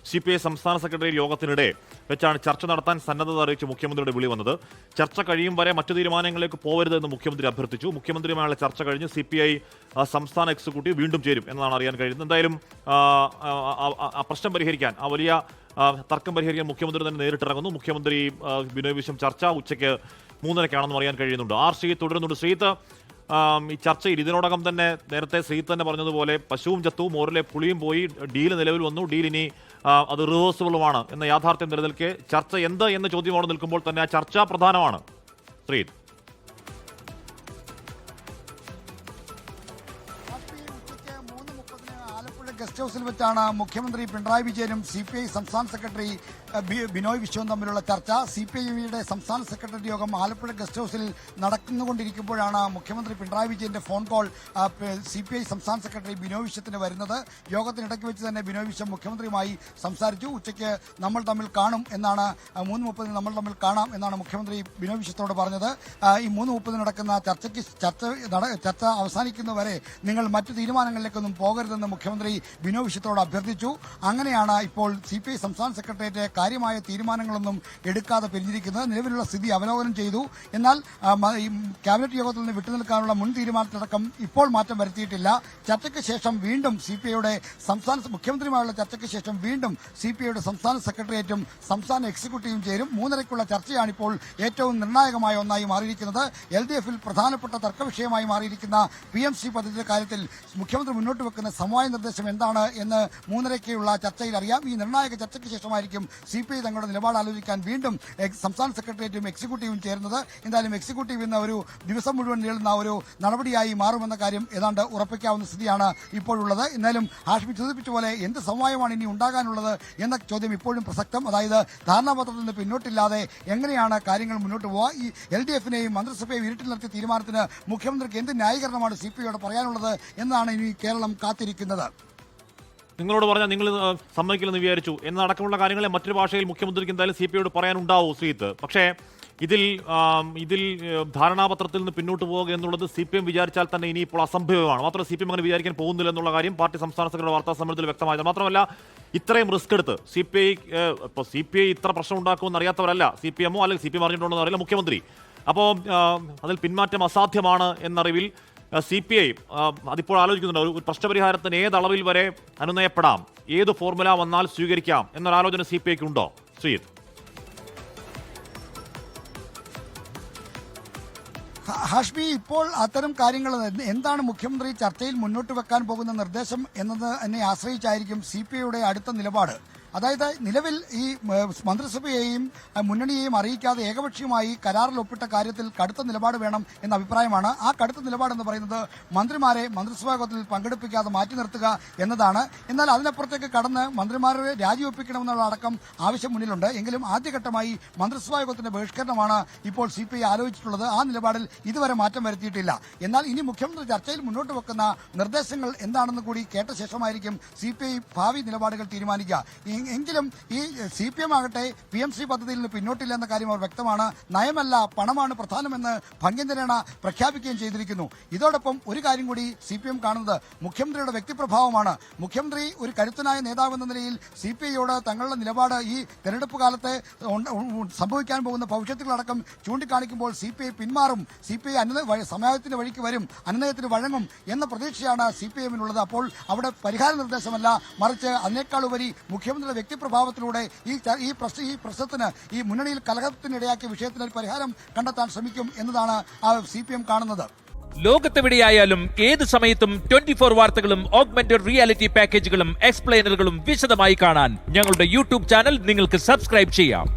CPI സംസ്ഥാന secretary യോഗത്തിനിടെ വെച്ചാണ് ചർച്ച നടത്താൻ സന്നദ്ധത അറിയിച്ച് മുഖ്യമന്ത്രിയുടെ വിളി വന്നത്. ചർച്ച കഴിയും വരെ മറ്റു തീരുമാനങ്ങളിലേക്ക് പോകരുതെന്ന് മുഖ്യമന്ത്രി അഭ്യർത്ഥിച്ചു. മുഖ്യമന്ത്രിയുമായുള്ള ചർച്ച കഴിഞ്ഞ് CPI സംസ്ഥാന എക്സിക്യൂട്ടീവ് വീണ്ടും ചേരും എന്നാണ് അറിയാൻ കഴിയുന്നത്. എന്തായാലും ആ പ്രശ്നം പരിഹരിക്കാൻ, ആ വലിയ തർക്കം പരിഹരിക്കാൻ മുഖ്യമന്ത്രി തന്നെ നേരിട്ടിറങ്ങുന്നു. മുഖ്യമന്ത്രി ബിനോയ് വിശ്വം ചർച്ച ഉച്ചയ്ക്ക് 3:30 അറിയാൻ കഴിയുന്നുണ്ട്. ശ്രീജിത്ത് തുടരുന്നുണ്ട്. ശ്രീജിത്ത്, ഈ ചർച്ചയിൽ ഇതിനോടകം തന്നെ നേരത്തെ ശ്രീജിത്ത് തന്നെ പറഞ്ഞതുപോലെ പശുവും ചത്തു, മോറിലെ പുളിയും പോയി, ഡീൽ നിലവിൽ വന്നു, ഡീൽ ഇനി അത് റിവേഴ്സിബിളുമാണ് എന്ന യാഥാർത്ഥ്യം നിലനിൽക്കെ ചർച്ച എന്ത് എന്ന ചോദ്യമോടെ നിൽക്കുമ്പോൾ തന്നെ ആ ചർച്ച പ്രധാനമാണ്. ശ്രീജിത്ത്, ഗസ്റ്റ് ഹൗസിൽ വെച്ചാണ് മുഖ്യമന്ത്രി പിണറായി വിജയനും CPI സംസ്ഥാന സെക്രട്ടറി ബിനോയ് വിശ്വവും തമ്മിലുള്ള ചർച്ച. CPIയുടെ സംസ്ഥാന സെക്രട്ടറി യോഗം ആലപ്പുഴ ഗസ്റ്റ് ഹൗസിൽ നടന്നുകൊണ്ടിരിക്കുമ്പോഴാണ് മുഖ്യമന്ത്രി പിണറായി വിജയന്റെ ഫോൺ കോൾ CPI സംസ്ഥാന സെക്രട്ടറി ബിനോയ് വിശ്വത്തിന് വരുന്നത്. യോഗത്തിനിടയ്ക്ക് വെച്ച് തന്നെ ബിനോയ് വിശ്വം മുഖ്യമന്ത്രിയുമായി സംസാരിച്ചു. ഉച്ചയ്ക്ക് നമ്മൾ തമ്മിൽ കാണും എന്നാണ്, 3:30 നമ്മൾ തമ്മിൽ കാണാം എന്നാണ് മുഖ്യമന്ത്രി ബിനോയ് വിശ്വത്തോട് പറഞ്ഞത്. ഈ 3:30 നടക്കുന്ന ചർച്ച അവസാനിക്കുന്നവരെ നിങ്ങൾ മറ്റു തീരുമാനങ്ങളിലേക്കൊന്നും പോകരുതെന്ന് മുഖ്യമന്ത്രി ബിനോയ് വിശ്വത്തോട് അഭ്യർത്ഥിച്ചു. അങ്ങനെയാണ് ഇപ്പോൾ CPI സംസ്ഥാന സെക്രട്ടേറിയറ്റ് കാര്യമായ തീരുമാനങ്ങളൊന്നും എടുക്കാതെ പിരിഞ്ഞിരിക്കുന്നത്. നിലവിലുള്ള സ്ഥിതി അവലോകനം ചെയ്തു. എന്നാൽ ക്യാബിനറ്റ് യോഗത്തിൽ നിന്ന് വിട്ടുനിൽക്കാനുള്ള മുൻ തീരുമാനത്തിലടക്കം ഇപ്പോൾ മാറ്റം വരുത്തിയിട്ടില്ല. ചർച്ചയ്ക്ക് ശേഷം വീണ്ടും CPIയുടെ മുഖ്യമന്ത്രിയുമായുള്ള ചർച്ചയ്ക്ക് ശേഷം വീണ്ടും CPIയുടെ സംസ്ഥാന സെക്രട്ടേറിയറ്റും സംസ്ഥാന എക്സിക്യൂട്ടീവും ചേരും. 3:30 ചർച്ചയാണിപ്പോൾ ഏറ്റവും നിർണായകമായ ഒന്നായി മാറിയിരിക്കുന്നത്. LDFൽ പ്രധാനപ്പെട്ട തർക്കവിഷയമായി മാറിയിരിക്കുന്ന PMC പദ്ധതിയുടെ കാര്യത്തിൽ മുഖ്യമന്ത്രി മുന്നോട്ട് വെക്കുന്ന സമവായ നിർദ്ദേശം എന്താണ് എന്ന് 3:30 ചർച്ചയിൽ അറിയാം. ഈ നിർണായക ചർച്ചയ്ക്ക് ശേഷമായിരിക്കും CPI തങ്ങളുടെ നിലപാട് ആലോചിക്കാൻ വീണ്ടും സംസ്ഥാന സെക്രട്ടേറിയറ്റും എക്സിക്യൂട്ടീവും ചേരുന്നത്. എന്തായാലും എക്സിക്യൂട്ടീവ് ഇന്ന് ഒരു ദിവസം മുഴുവൻ നീളുന്ന ഒരു നടപടിയായി മാറുമെന്ന കാര്യം ഏതാണ്ട് ഉറപ്പിക്കാവുന്ന സ്ഥിതിയാണ് ഇപ്പോഴുള്ളത്. എന്നാലും ഹാഷ്മി സൂചിപ്പിച്ച പോലെ എന്ത് സമവായമാണ് ഇനി ഉണ്ടാകാനുള്ളത് എന്ന ചോദ്യം ഇപ്പോഴും പ്രസക്തം. അതായത് ധാരണാപത്രത്തിൽ നിന്ന് പിന്നോട്ടില്ലാതെ എങ്ങനെയാണ് കാര്യങ്ങൾ മുന്നോട്ട് പോവുക? ഈ LDFനെയും മന്ത്രിസഭയെയും ഇരുട്ടിൽ നിർത്തിയ തീരുമാനത്തിന് മുഖ്യമന്ത്രിക്ക് എന്ത് ന്യായീകരണമാണ് CPIയോട് പറയാനുള്ളത് എന്നാണ് ഇനി കേരളം കാത്തിരിക്കുന്നത്. നിങ്ങളോട് പറഞ്ഞാൽ നിങ്ങൾ സമ്മതിക്കില്ലെന്ന് വിചാരിച്ചു എന്നടക്കമുള്ള കാര്യങ്ങളെ മറ്റൊരു ഭാഷയിൽ മുഖ്യമന്ത്രിക്ക് എന്തായാലും CPIയോട് പറയാനുണ്ടാവും ശ്രീജിത്ത്. പക്ഷേ ഇതിൽ ധാരണാപത്രത്തിൽ നിന്ന് പിന്നോട്ട് പോകുക എന്നുള്ളത് CPM വിചാരിച്ചാൽ തന്നെ ഇനിയിപ്പോൾ അസംഭവമാണ്. മാത്രമല്ല CPM അങ്ങനെ വിചാരിക്കാൻ പോകുന്നില്ല എന്നുള്ള കാര്യം പാർട്ടി സംസ്ഥാന സെക്രട്ടറി വാർത്താ സമ്മേളനത്തിൽ വ്യക്തമായത്. മാത്രമല്ല ഇത്രയും റിസ്ക് എടുത്ത് CPI ഇത്ര പ്രശ്നം ഉണ്ടാക്കുമെന്ന് അറിയാത്തവരല്ല CPMO, അല്ലെങ്കിൽ CPM അറിഞ്ഞിട്ടുണ്ടോ അറിയില്ല മുഖ്യമന്ത്രി. അപ്പോൾ അതിൽ പിന്മാറ്റം അസാധ്യമാണ് എന്നറിവിൽ CPI അതിപ്പോൾ ആലോചിക്കുന്നുണ്ട്. ഒരു പ്രശ്നപരിഹാരത്തിന് ഏതളവിൽ വരെ അനുനയപ്പെടാം, ഏത് ഫോർമുല വന്നാൽ സ്വീകരിക്കാം എന്നൊരാലോചന CPIക്ക് ഉണ്ടോ ശ്രീജിത്ത്? ഹാഷ്മി, ഇപ്പോൾ അത്തരം കാര്യങ്ങൾ എന്താണ് മുഖ്യമന്ത്രി ചർച്ചയിൽ മുന്നോട്ട് വെക്കാൻ പോകുന്ന നിർദ്ദേശം എന്നത് എന്നെ ആശ്രയിച്ചായിരിക്കും CPIയുടെ അടുത്ത നിലപാട്. അതായത് നിലവിൽ ഈ മന്ത്രിസഭയെയും മുന്നണിയെയും അറിയിക്കാതെ ഏകപക്ഷീയമായി കരാറിൽ ഒപ്പിട്ട കാര്യത്തിൽ കടുത്ത നിലപാട് വേണം എന്ന അഭിപ്രായമാണ്. ആ കടുത്ത നിലപാടെന്ന് പറയുന്നത് മന്ത്രിമാരെ മന്ത്രിസഭാ യോഗത്തിൽ പങ്കെടുപ്പിക്കാതെ മാറ്റി നിർത്തുക എന്നതാണ്. എന്നാൽ അതിനപ്പുറത്തേക്ക് കടന്ന് മന്ത്രിമാരെ രാജിവെപ്പിക്കണമെന്നുള്ള അടക്കം ആവശ്യം മുന്നിലുണ്ട്. എങ്കിലും ആദ്യഘട്ടമായി മന്ത്രിസഭാ യോഗത്തിന്റെ ബഹിഷ്കരണമാണ് ഇപ്പോൾ CPI ആലോചിച്ചിട്ടുള്ളത്. ആ നിലപാടിൽ ഇതുവരെ മാറ്റം വരുത്തിയിട്ടില്ല. എന്നാൽ ഇനി മുഖ്യമന്ത്രി ചർച്ചയിൽ മുന്നോട്ട് വെക്കുന്ന നിർദ്ദേശങ്ങൾ എന്താണെന്ന് കൂടി കേട്ട ശേഷമായിരിക്കും CPI ഭാവി നിലപാടുകൾ തീരുമാനിക്കുക. എങ്കിലും ഈ CPM ആകട്ടെ PMC പദ്ധതിയിൽ നിന്ന് പിന്നോട്ടില്ല എന്ന കാര്യം അവർ വ്യക്തമാണ്. നയമല്ല, പണമാണ് പ്രധാനമെന്ന് ഭംഗ്യന്തരേണ പ്രഖ്യാപിക്കുകയും ചെയ്തിരിക്കുന്നു. ഇതോടൊപ്പം ഒരു കാര്യം കൂടി CPM കാണുന്നത് മുഖ്യമന്ത്രിയുടെ വ്യക്തിപ്രഭാവമാണ്. മുഖ്യമന്ത്രി ഒരു കരുത്തനായ നേതാവെന്ന നിലയിൽ CPIയോട് തങ്ങളുടെ നിലപാട് ഈ തെരഞ്ഞെടുപ്പ് കാലത്തെ സംഭവിക്കാൻ പോകുന്ന ഭവിഷ്യത്തുകളടക്കം ചൂണ്ടിക്കാണിക്കുമ്പോൾ CPI പിന്മാറും, CPI സമയത്തിന്റെ വഴിക്ക് വരും, അനുനയത്തിന് വഴങ്ങും എന്ന പ്രതീക്ഷയാണ് CPMനുള്ളത്. അപ്പോൾ അവിടെ പരിഹാര നിർദ്ദേശമല്ല, മറിച്ച് അതിനേക്കാൾ ഉപരി മുഖ്യമന്ത്രിയുടെ വ്യക്തിപ്രഭാവത്തിലൂടെ ഈ പ്രശ്നത്തിന്, ഈ മുന്നണിയിൽ കലഹത്തിനിടയാക്കിയ വിഷയത്തിന് ഒരു പരിഹാരം കണ്ടെത്താൻ ശ്രമിക്കും എന്നതാണ് CPM കാണുന്നത്. ലോകത്തെവിടെയായാലും ഏത് സമയത്തും 24 വാർത്തകളും ഓഗ്മെന്റഡ് റിയാലിറ്റി പാക്കേജുകളും എക്സ്പ്ലെയിനറുകളും വിശദമായി കാണാൻ ഞങ്ങളുടെ YouTube ചാനൽ നിങ്ങൾക്ക് സബ്സ്ക്രൈബ് ചെയ്യാം.